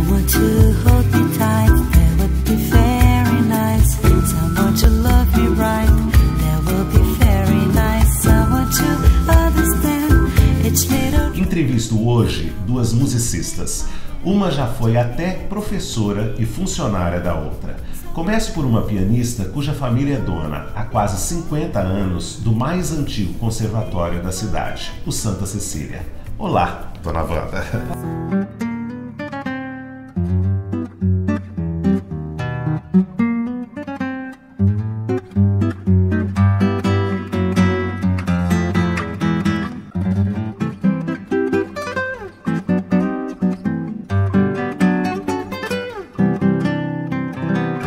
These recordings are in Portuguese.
Someone to hold me tight, that would be very nice. Someone to love me right, that will be very nice. Someone to understand each little... Entrevisto hoje duas musicistas. Uma já foi até professora e funcionária da outra. Começo por uma pianista cuja família é dona, há quase 50 anos, do mais antigo conservatório da cidade, o Santa Cecília. Olá, dona Wanda.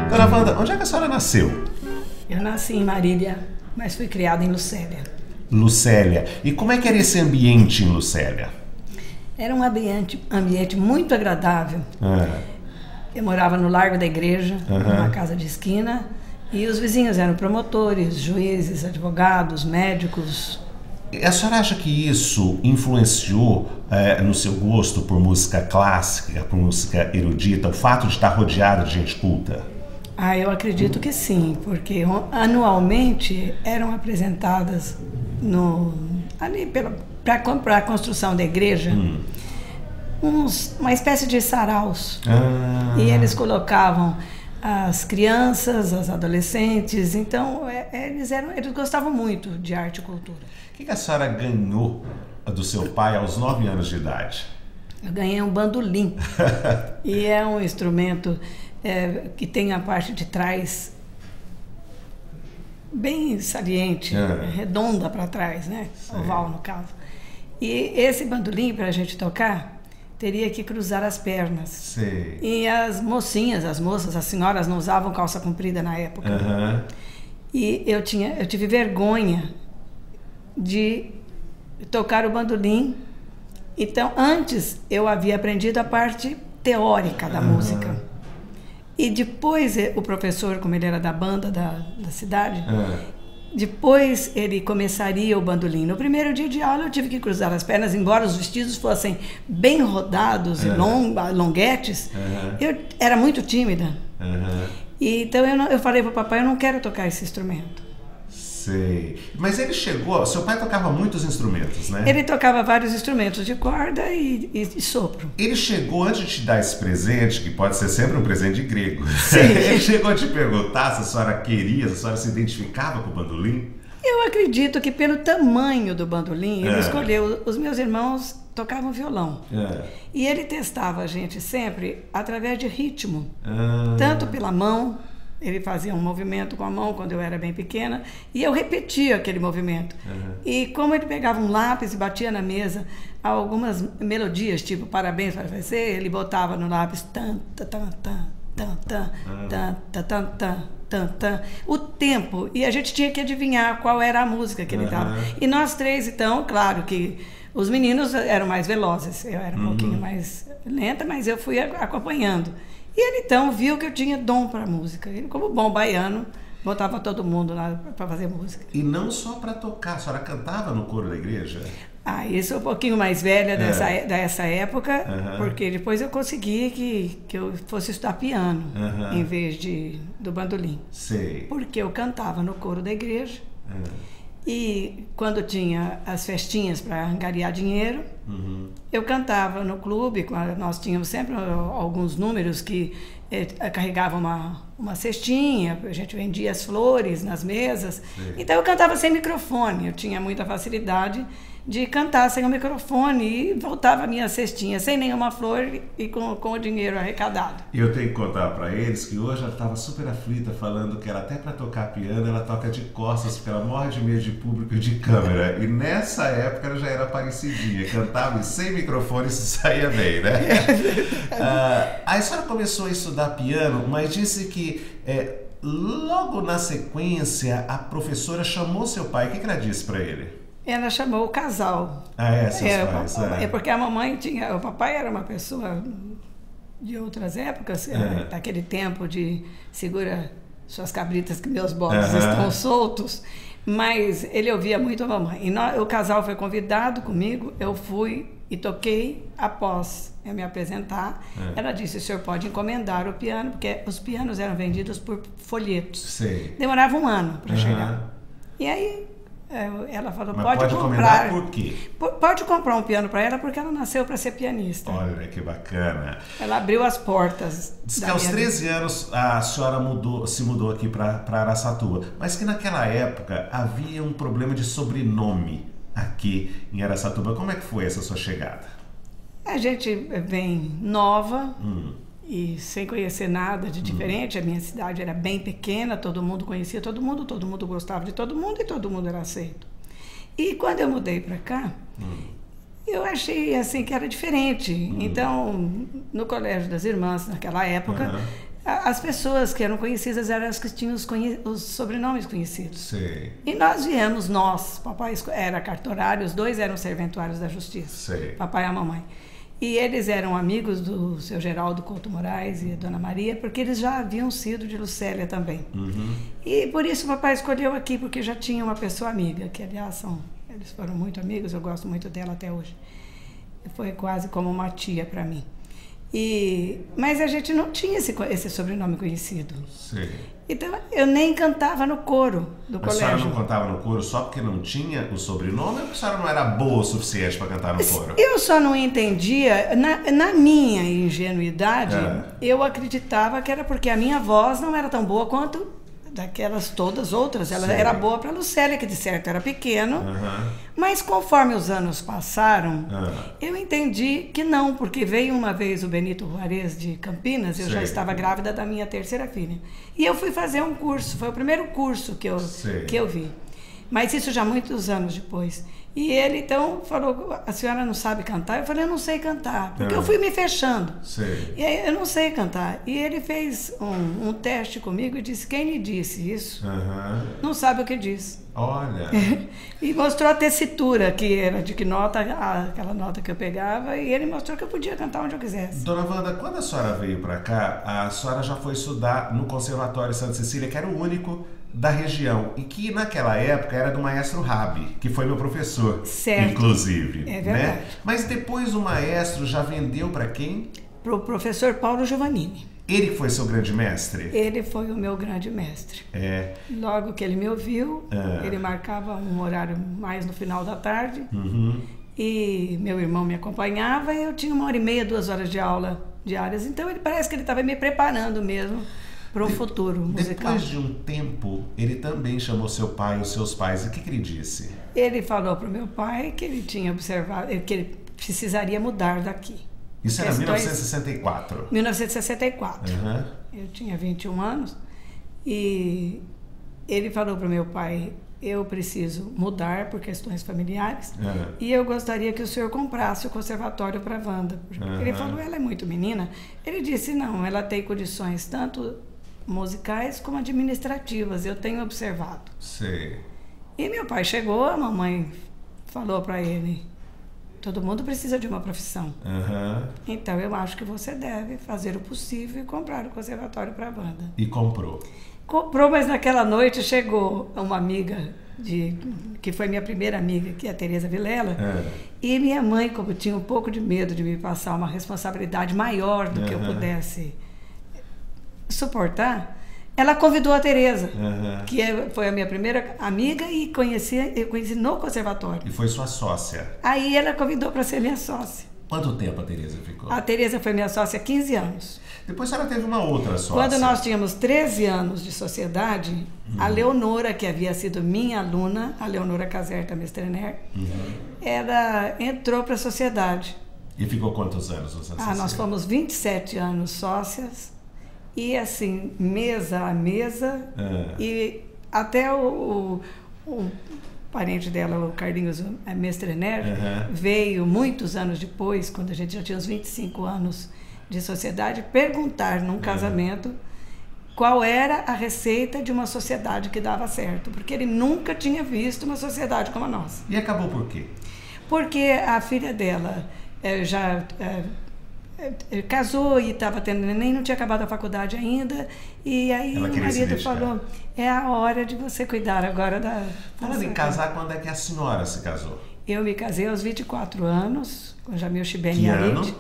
Dona Wanda, onde é que a senhora nasceu? Eu nasci em Marília, mas fui criada em Lucélia. Lucélia. E como é que era esse ambiente em Lucélia? Era um ambiente muito agradável. Eu morava no Largo da Igreja, numa casa de esquina, e os vizinhos eram promotores, juízes, advogados, médicos. A senhora acha que isso influenciou no seu gosto por música clássica, por música erudita, o fato de estar rodeado de gente culta? Eu acredito que sim, porque anualmente eram apresentadas para a construção da igreja uma espécie de saraus. E eles colocavam as crianças, as adolescentes, então eles gostavam muito de arte e cultura. O que a senhora ganhou do seu pai aos 9 anos de idade? Eu ganhei um bandolim. E é um instrumento que tem a parte de trás bem saliente, redonda para trás, né? Oval no caso. E esse bandolim, para a gente tocar, teria que cruzar as pernas. Sei. E as mocinhas, as moças, as senhoras não usavam calça comprida na época. E eu tive vergonha de tocar o bandolim. Então, antes eu havia aprendido a parte teórica da música. E depois o professor, como ele era da banda da cidade, depois ele começaria o bandolim. No primeiro dia de aula eu tive que cruzar as pernas, embora os vestidos fossem bem rodados e longuetes, eu era muito tímida. E então eu falei para o papai, eu não quero tocar esse instrumento. Sei. Mas ele chegou... Seu pai tocava muitos instrumentos, né? Ele tocava vários instrumentos de corda e sopro. Ele chegou, antes de te dar esse presente, que pode ser sempre um presente de grego, Sim. Ele chegou a te perguntar se a senhora queria, se a senhora se identificava com o bandolim? Eu acredito que pelo tamanho do bandolim, ele escolheu. Os meus irmãos tocavam violão. E ele testava a gente sempre através de ritmo. Tanto pela mão... Ele fazia um movimento com a mão quando eu era bem pequena e eu repetia aquele movimento. E como ele pegava um lápis e batia na mesa algumas melodias, tipo parabéns para você, ele botava no lápis tan, tan, tan, tan, tan, tan, tan, tan, tan, tan, tan, o tempo, e a gente tinha que adivinhar qual era a música que ele estava. E nós três, então, claro que os meninos eram mais velozes, eu era um pouquinho mais lenta, mas eu fui acompanhando. E ele então viu que eu tinha dom para música. Ele, como bom baiano, botava todo mundo lá para fazer música. E não só para tocar, a senhora cantava no coro da igreja? Isso é um pouquinho mais velha dessa época, porque depois eu consegui que eu fosse estudar piano em vez do bandolim. Sei. Porque eu cantava no coro da igreja. E quando tinha as festinhas para angariar dinheiro, eu cantava no clube. Nós tínhamos sempre alguns números que carregavam uma cestinha, a gente vendia as flores nas mesas. Então eu cantava sem microfone, eu tinha muita facilidade de cantar sem o microfone e voltava a minha cestinha sem nenhuma flor e com o dinheiro arrecadado. E eu tenho que contar para eles que hoje ela estava super aflita, falando que ela até para tocar piano ela toca de costas, porque ela morre de medo de público e de câmera. E nessa época ela já era parecidinha, cantava sem microfone e se saía bem, né? Aí a senhora começou a estudar piano, mas disse que logo na sequência a professora chamou seu pai. O que ela disse para ele? Ela chamou o casal. Seus pais. É porque a mamãe o papai era uma pessoa de outras épocas, daquele tempo de segura suas cabritas que meus bodes estão soltos, mas ele ouvia muito a mamãe. E o casal foi convidado comigo, eu fui e toquei. Após eu me apresentar, ela disse, o senhor pode encomendar o piano, porque os pianos eram vendidos por folhetos. Sei. Demorava um ano para chegar. E aí ela falou, mas pode comprar. Encomendar por quê? Pode comprar um piano para ela, porque ela nasceu para ser pianista. Olha que bacana. Ela abriu as portas. Diz que aos 13 anos a senhora se mudou aqui para Araçatuba, mas que naquela época havia um problema de sobrenome aqui em Araçatuba. Como é que foi essa sua chegada? A gente vem nova e sem conhecer nada de diferente. A minha cidade era bem pequena, todo mundo conhecia todo mundo gostava de todo mundo e todo mundo era aceito. E quando eu mudei para cá, eu achei assim que era diferente. Então, no Colégio das Irmãs, naquela época, as pessoas que eram conhecidas eram as que tinham os sobrenomes conhecidos. Sei. E nós, papai era cartorário, os dois eram serventuários da Justiça, Sei. papai e a mamãe. E eles eram amigos do seu Geraldo Couto Moraes e a Dona Maria, porque eles já haviam sido de Lucélia também. E por isso o papai escolheu aqui, porque já tinha uma pessoa amiga, que aliás eles foram muito amigos, eu gosto muito dela até hoje. Foi quase como uma tia para mim. Mas a gente não tinha esse sobrenome conhecido. Sim. Então eu nem cantava no coro do colégio. A senhora não cantava no coro só porque não tinha o sobrenome, ou a senhora não era boa o suficiente para cantar no coro? Eu só não entendia, na minha ingenuidade, eu acreditava que era porque a minha voz não era tão boa quanto daquelas todas outras. Ela era boa para Lucélia, que de certo era pequeno, mas conforme os anos passaram, eu entendi que não, porque veio uma vez o Benito Juarez de Campinas, eu já estava grávida da minha terceira filha, e eu fui fazer um curso, foi o primeiro curso que eu vi, mas isso já muitos anos depois. E ele então falou, a senhora não sabe cantar? Eu falei, eu não sei cantar, porque eu fui me fechando. E aí, eu não sei cantar. E ele fez um teste comigo e disse, quem lhe disse isso? Não sabe o que diz. Olha! E mostrou a tessitura, que era de que nota, aquela nota que eu pegava, e ele mostrou que eu podia cantar onde eu quisesse. Dona Wanda, quando a senhora veio para cá, a senhora já foi estudar no Conservatório Santa Cecília, que era o único da região, e que naquela época era do maestro Rabi, que foi meu professor, inclusive. É verdade. Né? Mas depois o maestro já vendeu para quem? Para o professor Paulo Giovannini. Ele que foi seu grande mestre? Ele foi o meu grande mestre. Logo que ele me ouviu, ele marcava um horário mais no final da tarde, e meu irmão me acompanhava, e eu tinha 1h30, 2 horas de aula diárias. Então parece que ele estava me preparando mesmo para o futuro musical. Depois de um tempo, ele também chamou seu pai e os seus pais. E o que ele disse? Ele falou para o meu pai que ele tinha observado, que ele precisaria mudar daqui. Isso era 1964? 1964. Eu tinha 21 anos e ele falou para o meu pai, eu preciso mudar por questões familiares e eu gostaria que o senhor comprasse o conservatório para a Wanda. Ele falou, ela é muito menina. Ele disse, não, ela tem condições tanto musicais como administrativas, eu tenho observado. E meu pai chegou, a mamãe falou para ele, todo mundo precisa de uma profissão. Então eu acho que você deve fazer o possível e comprar o conservatório para a Wanda. E comprou? Comprou, mas naquela noite chegou uma amiga, que foi minha primeira amiga, que é a Tereza Vilela, e minha mãe, como tinha um pouco de medo de me passar uma responsabilidade maior do que eu pudesse suportar, ela convidou a Tereza, que foi a minha primeira amiga e eu conheci no conservatório. E foi sua sócia? Aí ela convidou para ser minha sócia. Quanto tempo a Tereza ficou? A Tereza foi minha sócia há 15 anos. Depois a senhora teve uma outra sócia. Quando nós tínhamos 13 anos de sociedade, a Leonora, que havia sido minha aluna, a Leonora Caserta Mestrener, ela entrou para a sociedade. E ficou quantos anos? Nós fomos 27 anos sócias. E assim, mesa a mesa, e até o parente dela, o Carlinhos Mestrener, veio muitos anos depois, quando a gente já tinha uns 25 anos de sociedade, perguntar num casamento qual era a receita de uma sociedade que dava certo, porque ele nunca tinha visto uma sociedade como a nossa. E acabou por quê? Porque a filha dela já casou e estava tendo neném, não tinha acabado a faculdade ainda, e aí o marido falou, é a hora de você cuidar agora da... Falando em casar, quando é que a senhora se casou? Eu me casei aos 24 anos, com Jamil Shibeni Que Harid, ano?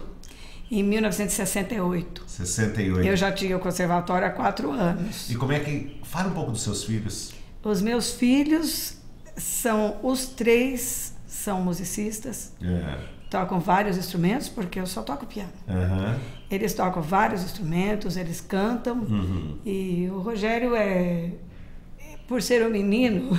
em 1968. 68. Eu já tinha o conservatório há 4 anos. E como é que... Fala um pouco dos seus filhos. Os meus filhos os 3 são musicistas. Tocam vários instrumentos, porque eu só toco piano. Eles tocam vários instrumentos, eles cantam. E o Rogério por ser um menino,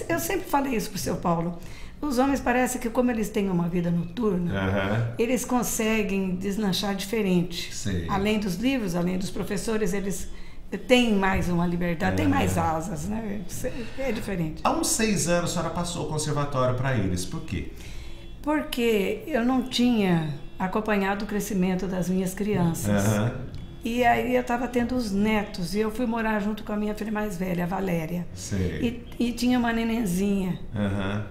eu sempre falei isso para o seu Paulo. Os homens parece que, como eles têm uma vida noturna, eles conseguem deslanchar diferente. Sim. Além dos livros, além dos professores, eles têm mais uma liberdade, têm mais asas, né? É diferente. Há uns 6 anos a senhora passou o conservatório para eles. Por quê? Porque eu não tinha acompanhado o crescimento das minhas crianças. E aí eu estava tendo os netos, e eu fui morar junto com a minha filha mais velha, a Valéria. E tinha uma nenenzinha,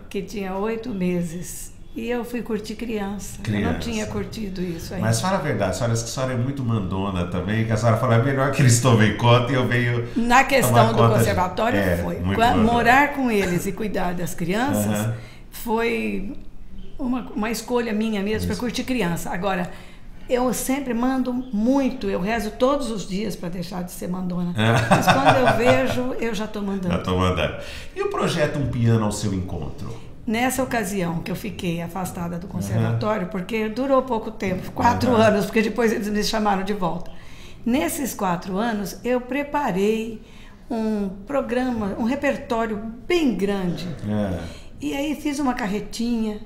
que tinha 8 meses. E eu fui curtir criança. Eu não tinha curtido isso ainda. Mas fala a verdade, a senhora é muito mandona também, que a senhora fala, é melhor que eles tomem conta e eu venho... Na questão do conservatório foi. Morar com eles e cuidar das crianças foi uma escolha minha mesmo, para curtir criança. Agora, eu sempre mando muito, eu rezo todos os dias para deixar de ser mandona. Mas quando eu vejo, eu já estou mandando. Já estou mandando. E o projeto Um Piano ao Seu Encontro? Nessa ocasião que eu fiquei afastada do conservatório, porque durou pouco tempo, 4 anos, porque depois eles me chamaram de volta. Nesses 4 anos, eu preparei um programa, um repertório bem grande. E aí fiz uma carretinha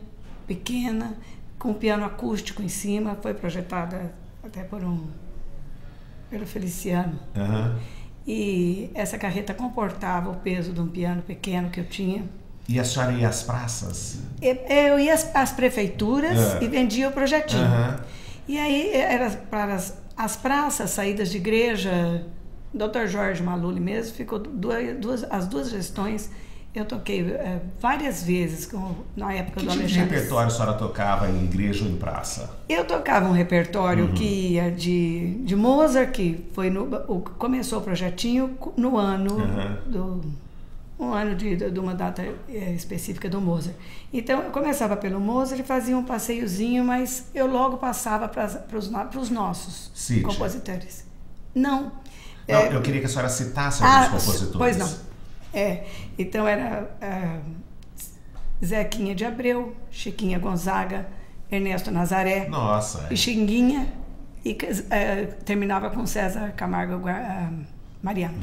pequena, com piano acústico em cima, foi projetada até pelo Feliciano. E essa carreta comportava o peso de um piano pequeno que eu tinha. E a senhora ia às praças? Eu ia às prefeituras e vendia o projetinho. E aí era para as praças, saídas de igreja, Dr. Jorge Maluli mesmo, ficou as 2 gestões. Eu toquei várias vezes na época do Alexandre. Que tipo de repertório a senhora tocava em igreja ou em praça? Eu tocava um repertório que ia de Mozart, que foi começou o projetinho no ano de uma data específica do Mozart. Então, eu começava pelo Mozart e fazia um passeiozinho, mas eu logo passava para os nossos compositores. Não. Eu queria que a senhora citasse alguns compositores. Pois não. Então era Zequinha de Abreu, Chiquinha Gonzaga, Ernesto Nazaré. Nossa. E Xinguinha. E terminava com César Camargo Mariano.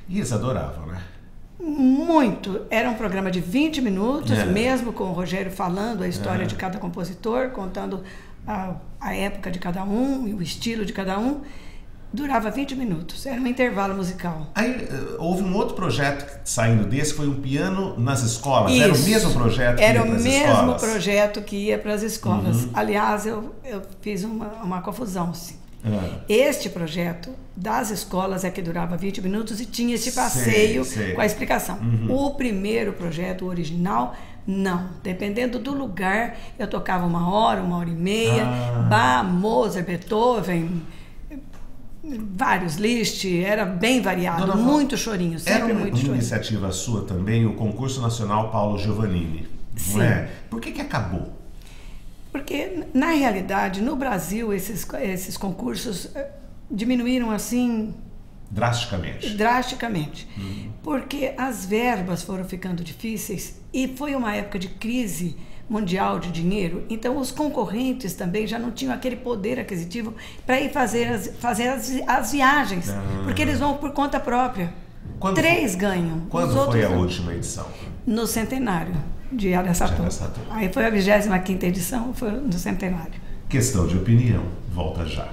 E eles adoravam, né? Muito. Era um programa de 20 minutos, mesmo com o Rogério falando a história de cada compositor, contando a época de cada um e o estilo de cada um. Durava 20 minutos, era um intervalo musical. Aí houve um outro projeto saindo desse, foi Um Piano nas Escolas. Isso. Era o mesmo projeto que ia para as escolas? Era o mesmo projeto que ia para as escolas. Aliás, eu fiz uma confusão, sim. Este projeto das escolas é que durava 20 minutos e tinha esse passeio com a explicação. O primeiro projeto, o original, não. Dependendo do lugar, eu tocava 1 hora, 1h30, Bach, Mozart, Beethoven, vários Liszt, era bem variado, muito chorinho, sempre muito chorinho. Era uma iniciativa sua também, o Concurso Nacional Paulo Giovannini, não é? Por que acabou? Porque, na realidade, no Brasil, esses concursos diminuíram assim... Drasticamente. Porque as verbas foram ficando difíceis e foi uma época de crise mundial de dinheiro, então os concorrentes também já não tinham aquele poder aquisitivo para ir fazer as viagens, porque eles vão por conta própria. 3 ganham. Quando foi a última edição? No centenário de Araçatuba. Aí foi a 25ª edição, foi no centenário. Questão de opinião, volta já.